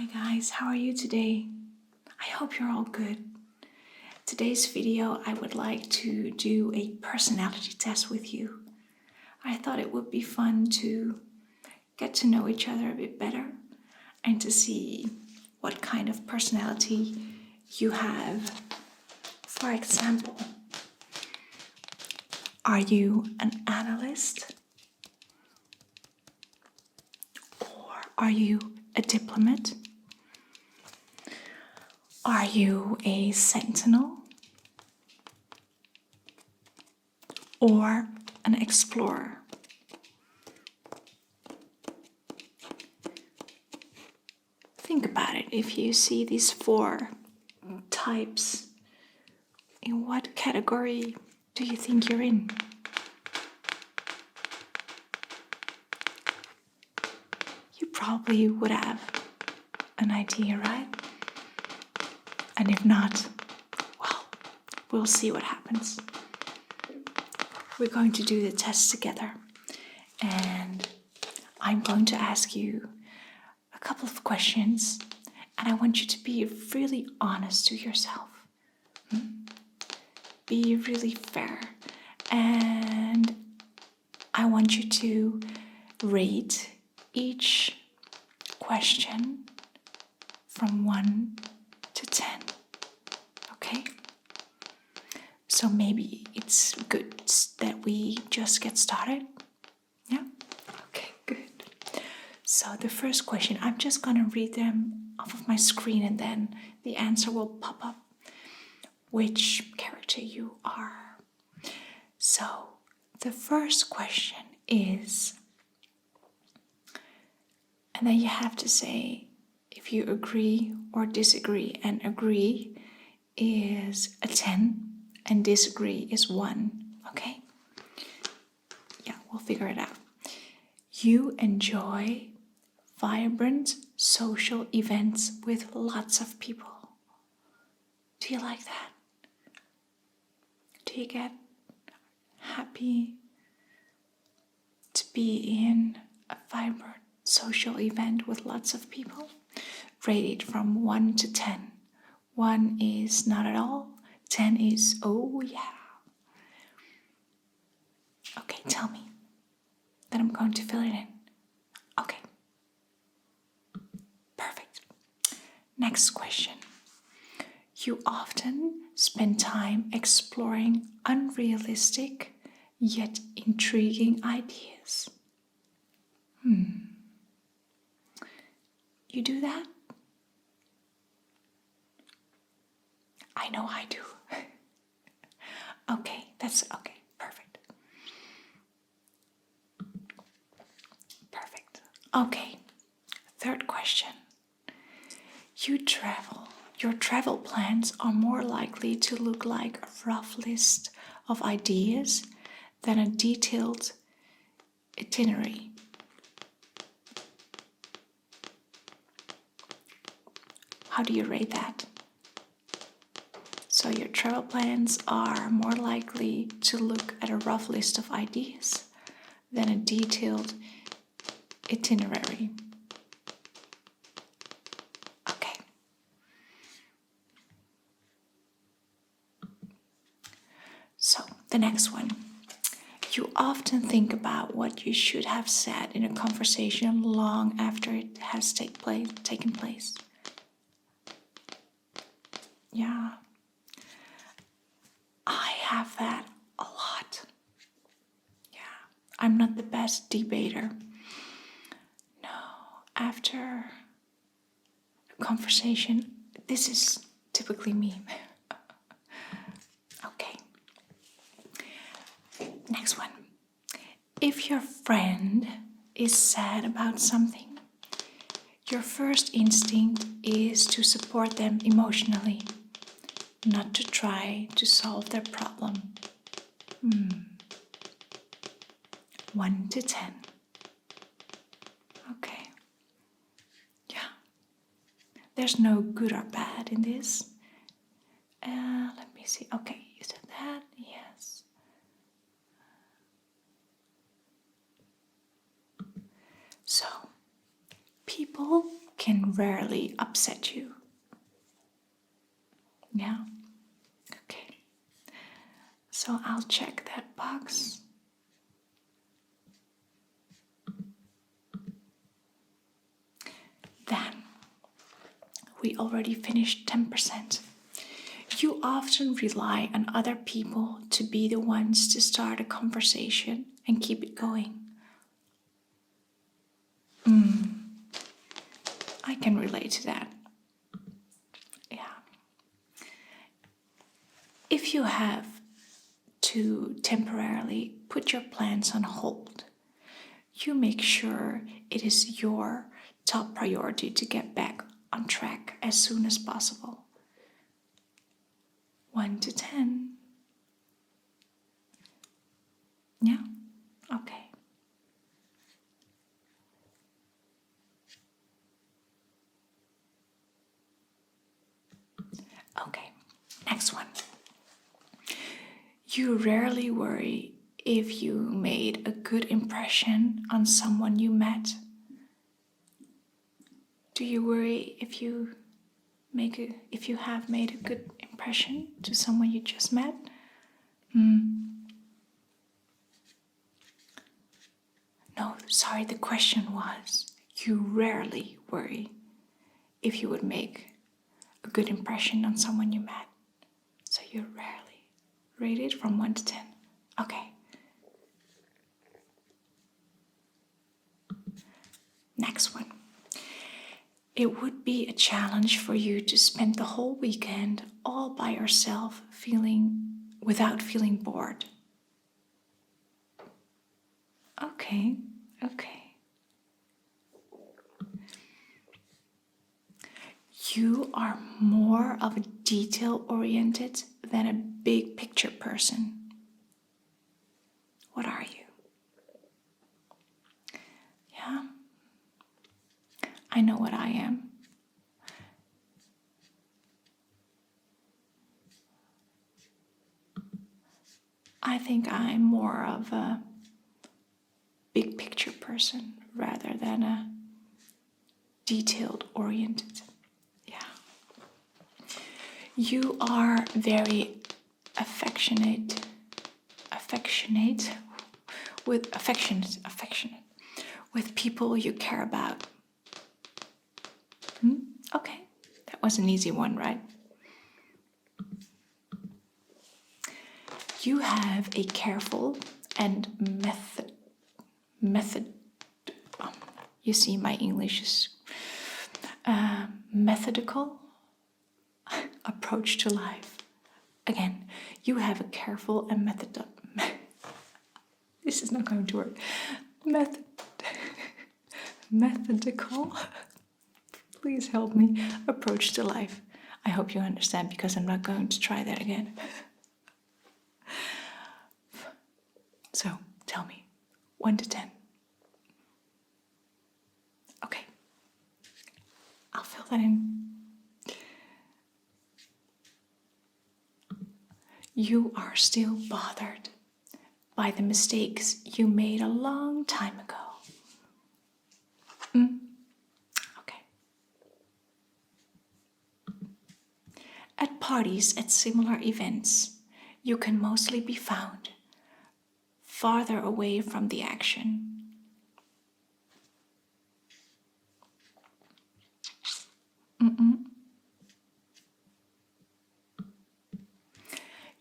Hi guys, how are you today? I hope you're all good. Today's video I would like to do a personality test with you. I thought it would be fun to get to know each other a bit better and to see what kind of personality you have. For example, are you an analyst? Or are you a diplomat? Are you a sentinel? Or an explorer? Think about it. If you see these four types, in what category do you think you're in? You probably would have an idea, right? And if not, well, we'll see what happens. We're going to do the test together, and I'm going to ask you a couple of questions, and I want you to be really honest to yourself. Be really fair, and I want you to rate each question from 1 to 10. Okay? So maybe it's good that we just get started. Yeah? Okay, good. So the first question, I'm just gonna read them off of my screen and then the answer will pop up. Which character you are. So the first question is, and then you have to say if you agree or disagree, and agree is a 10 and disagree is 1, okay? Yeah, we'll figure it out. You enjoy vibrant social events with lots of people. Do you like that? Do you get happy to be in a vibrant social event with lots of people? Rate it from 1 to 10. 1 is not at all. 10 is, oh yeah. Okay, tell me. Then I'm going to fill it in. Okay. Perfect. Next question. You often spend time exploring unrealistic yet intriguing ideas. You do that? I know I do. Okay, that's okay. Perfect. Perfect. Okay, third question. You travel. Your travel plans are more likely to look like a rough list of ideas than a detailed itinerary. How do you rate that? So your travel plans are more likely to look at a rough list of ideas than a detailed itinerary. Okay. So the next one. You often think about what you should have said in a conversation long after it has taken place. Yeah. I have that a lot. Yeah. I'm not the best debater. No. After a conversation, this is typically me. Okay. Next one. If your friend is sad about something, your first instinct is to support them emotionally, not to try to solve their problem. 1 to 10. Okay. Yeah. There's no good or bad in this. Let me see. Okay, you said that? Yes. So, people can rarely upset you. Yeah? Okay. So I'll check that box. Then we already finished 10%. You often rely on other people to be the ones to start a conversation and keep it going. I can relate to that. Yeah. If you have to temporarily put your plans on hold, you make sure it is your top priority to get back on track as soon as possible. 1 to 10. Yeah? Okay. Okay, next one. You rarely worry if you made a good impression on someone you met. Do you worry if you have made a good impression to someone you just met? No, sorry, the question was, you rarely worry if you would make a good impression on someone you met. So you rarely. Rate it from 1 to 10. Okay. Next one. It would be a challenge for you to spend the whole weekend all by yourself without feeling bored. Okay. You are more of a detail-oriented than a big picture person. What are you? Yeah? I know what I am. I think I'm more of a big picture person rather than a detailed-oriented. Yeah. You are very affectionate with people you care about. Okay, that was an easy one, right? You have a careful and you see my English is methodical approach to life. Again, you have a careful and this is not going to work. Methodical, please help me, approach to life. I hope you understand because I'm not going to try that again. So, tell me, 1 to 10. Okay, I'll fill that in. You are still bothered by the mistakes you made a long time ago. Okay. At parties at similar events, you can mostly be found farther away from the action.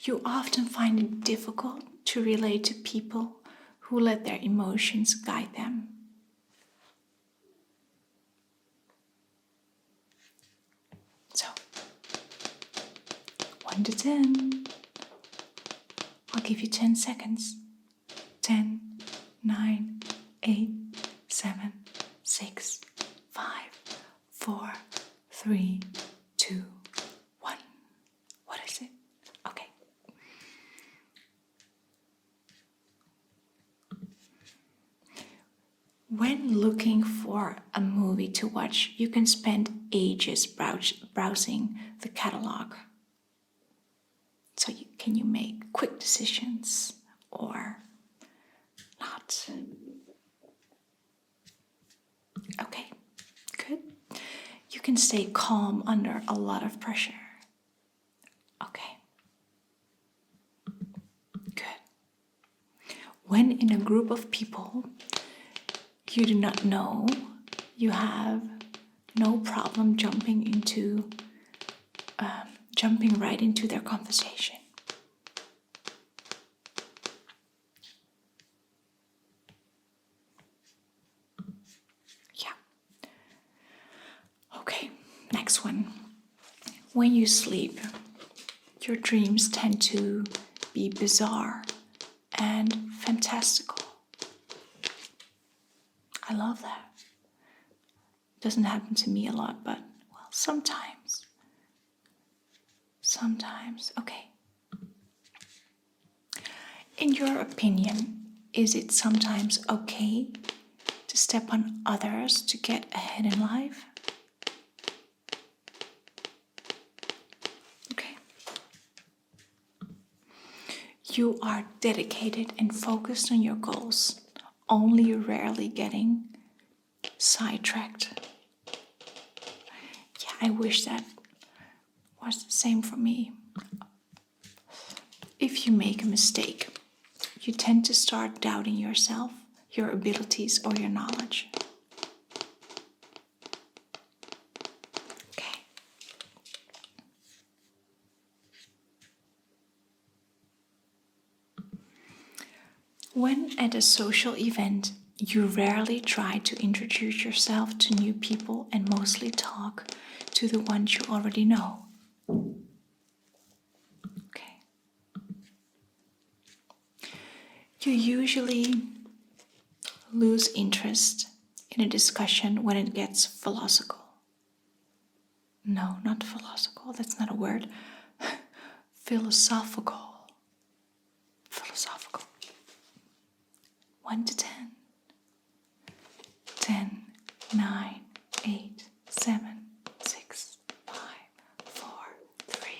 You often find it difficult to relate to people who let their emotions guide them. So, 1 to 10. I'll give you 10 seconds. 10, 9, 8, 7, 6, 5, 4, 3, 2, 1. What is it? Okay. When looking for a movie to watch, you can spend ages browsing the catalog. So can you make quick decisions or not? Okay, good. You can stay calm under a lot of pressure. Okay. Good. When in a group of people you do not know, you have no problem jumping right into their conversation. Yeah. Okay, next one. When you sleep, your dreams tend to be bizarre and fantastical. I love that. Doesn't happen to me a lot, but well, sometimes. Sometimes, okay. In your opinion, is it sometimes okay to step on others to get ahead in life? Okay. You are dedicated and focused on your goals, only rarely getting sidetracked. Yeah, I wish that was the same for me. If you make a mistake, you tend to start doubting yourself, your abilities, or your knowledge. Okay. When at a social event, you rarely try to introduce yourself to new people and mostly talk to the ones you already know. Okay. You usually lose interest in a discussion when it gets philosophical. No, not philosophical, that's not a word. Philosophical. Philosophical. 1 to 10. 10, 9, 8, 7, 6, 5, 4, 3,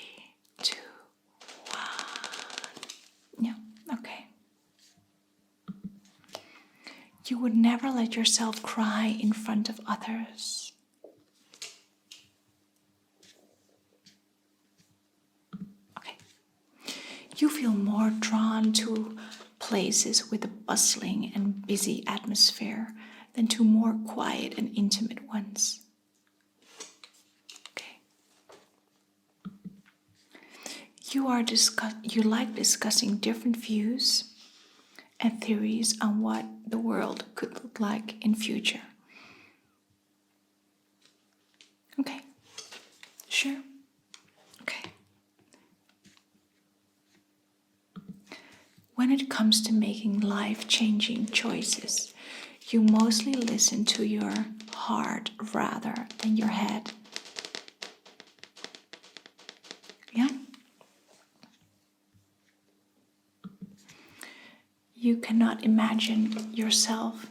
2, 1. Yeah, okay. You would never let yourself cry in front of others. Okay. You feel more drawn to places with a bustling and busy atmosphere than to more quiet and intimate ones. Okay. You like discussing different views and theories on what the world could look like in future. Okay. Sure. Okay. When it comes to making life-changing choices, you mostly listen to your heart rather than your head. Yeah? You cannot imagine yourself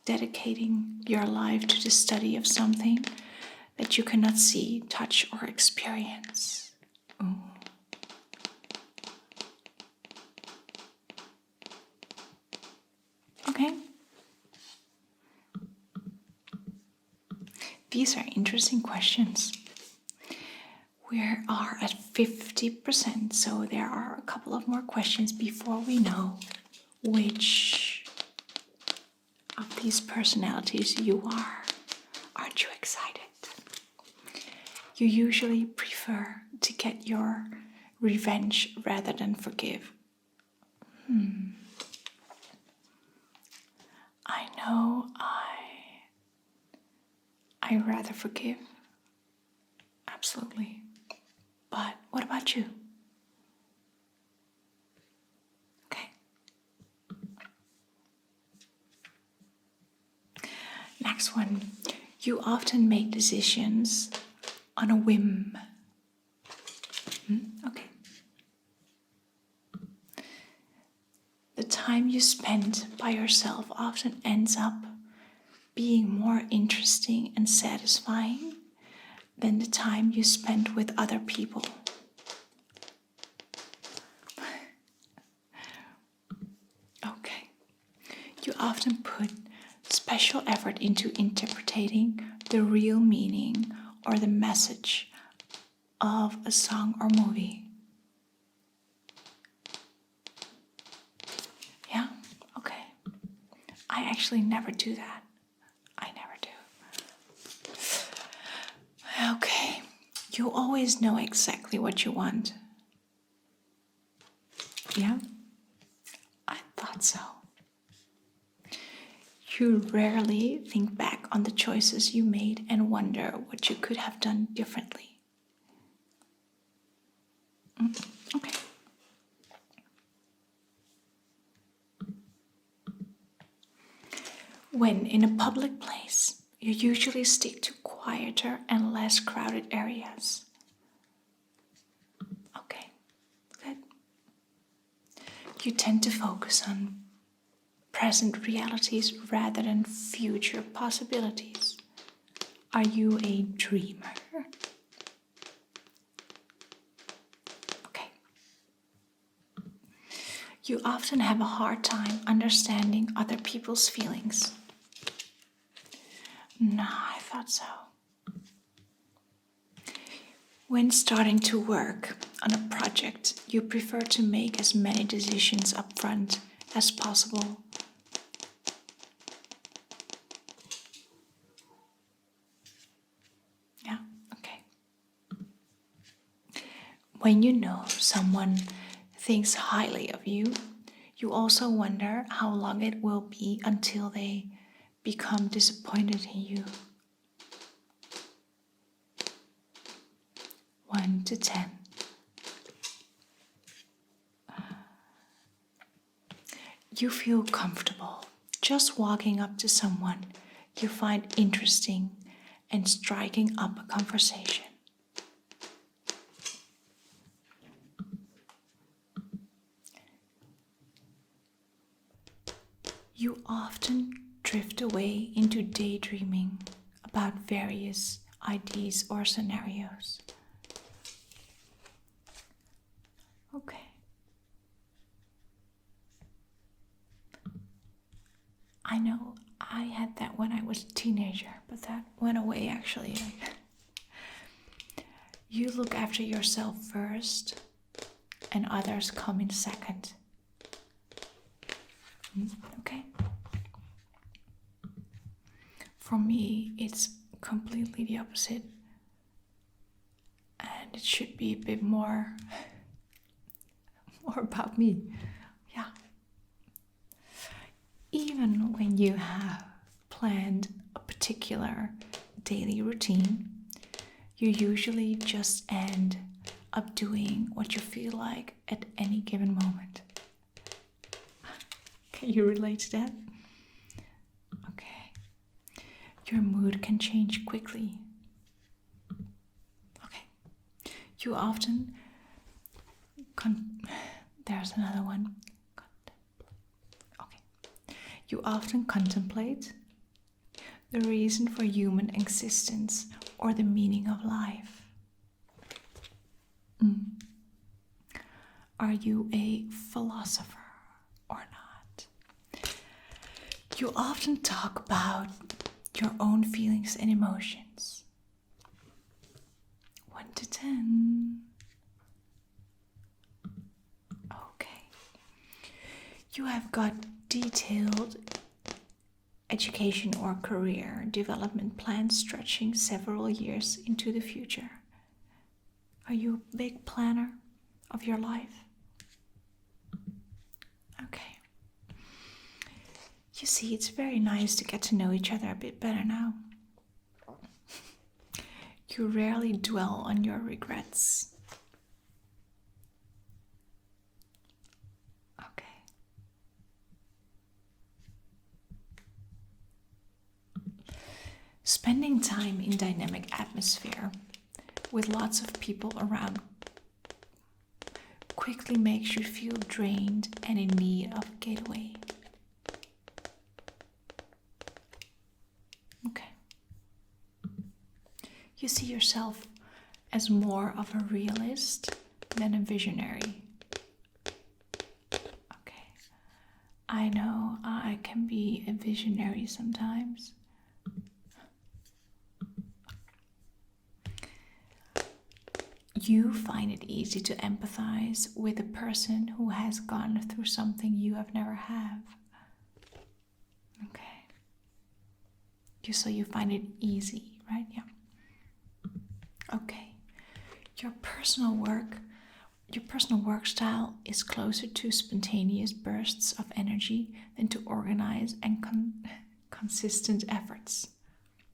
dedicating your life to the study of something that you cannot see, touch, or experience. Ooh. Okay. These are interesting questions. We are at 50%, so there are a couple of more questions before we know which of these personalities you are. Aren't you excited? You usually prefer to get your revenge rather than forgive. I know I rather forgive. Absolutely. But what about you? Okay. Next one. You often make decisions on a whim. Okay. The time you spend by yourself often ends up being more interesting and satisfying than the time you spend with other people. Okay. You often put special effort into interpreting the real meaning or the message of a song or movie? Yeah? Okay. I actually never do that. I never do. Okay. You always know exactly what you want. Yeah? I thought so. You rarely think back on the choices you made and wonder what you could have done differently. Okay. When in a public place, you usually stick to quieter and less crowded areas. Okay, good. You tend to focus on present realities rather than future possibilities. Are you a dreamer? Okay. You often have a hard time understanding other people's feelings. No, I thought so. When starting to work on a project, you prefer to make as many decisions up front as possible. Yeah, okay. When you know someone thinks highly of you, you also wonder how long it will be until they become disappointed in you. 1 to 10. You feel comfortable just walking up to someone you find interesting and striking up a conversation. You often drift away into daydreaming about various ideas or scenarios. Okay. I know I had that when I was a teenager, but that went away actually. You look after yourself first, and others come in second. Okay? For me, it's completely the opposite. And it should be a bit more about me. Yeah. Even when you have planned a particular daily routine, you usually just end up doing what you feel like at any given moment. Can you relate to that? Okay. Your mood can change quickly. Okay. You often there's another one. Okay. You often contemplate the reason for human existence or the meaning of life. Are you a philosopher or not? You often talk about your own feelings and emotions. 1 to 10. Okay. You have got detailed education or career development plans stretching several years into the future. Are you a big planner of your life? Okay. You see, it's very nice to get to know each other a bit better now. You rarely dwell on your regrets. Okay. Spending time in dynamic atmosphere with lots of people around quickly makes you feel drained and in need of a getaway. Okay. You see yourself as more of a realist than a visionary. Okay. I know I can be a visionary sometimes. you find it easy to empathize with a person who has gone through something you have never have. Okay. So you find it easy, right? Yeah. Okay. Your personal work style is closer to spontaneous bursts of energy than to organized and consistent efforts.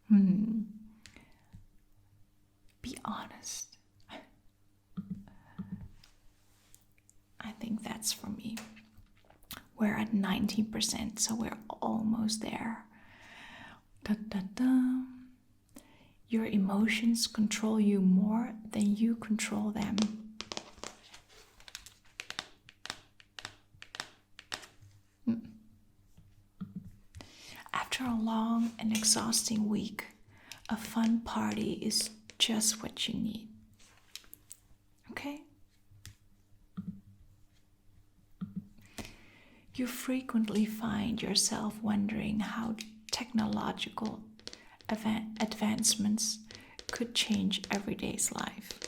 Be honest. I think that's for me. We're at 19%, so we're almost there. Da, da, da. Your emotions control you more than you control them. After a long and exhausting week, a fun party is just what you need. Okay? You frequently find yourself wondering how technological advancements could change everyday's life.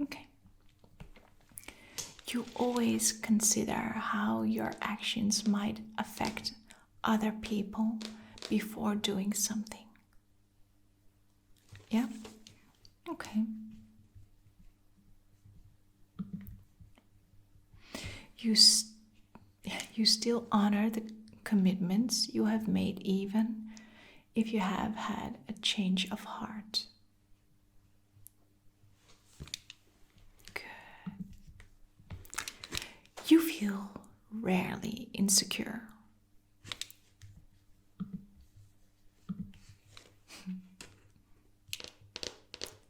Okay. You always consider how your actions might affect other people before doing something. Yeah? Okay. You still honor the commitments you have made, even if you have had a change of heart. Good. You feel rarely insecure.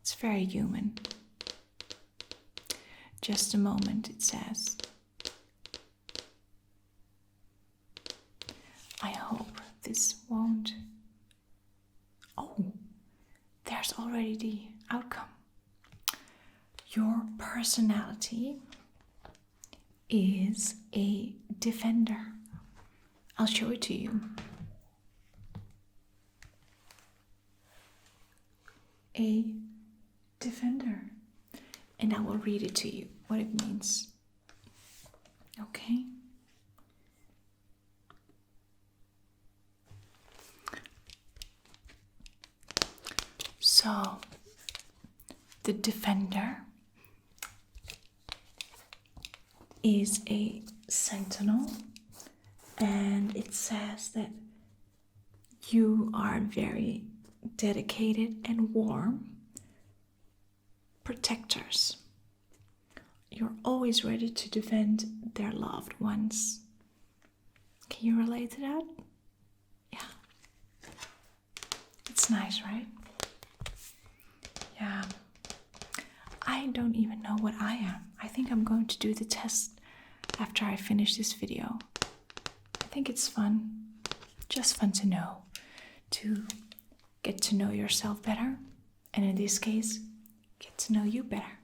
It's very human. Just a moment, it says. I hope this won't. Oh, there's already the outcome. Your personality is a defender. I'll show it to you. A defender. And I will read it to you, what it means. Okay? So, the defender is a sentinel, and it says that you are very dedicated and warm protectors. You're always ready to defend their loved ones. Can you relate to that? Yeah. It's nice, right? Yeah. I don't even know what I am. I think I'm going to do the test after I finish this video. I think it's fun. Just fun to know. To get to know yourself better. And in this case, get to know you better.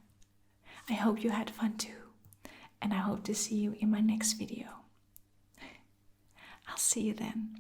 I hope you had fun too. And I hope to see you in my next video. I'll see you then.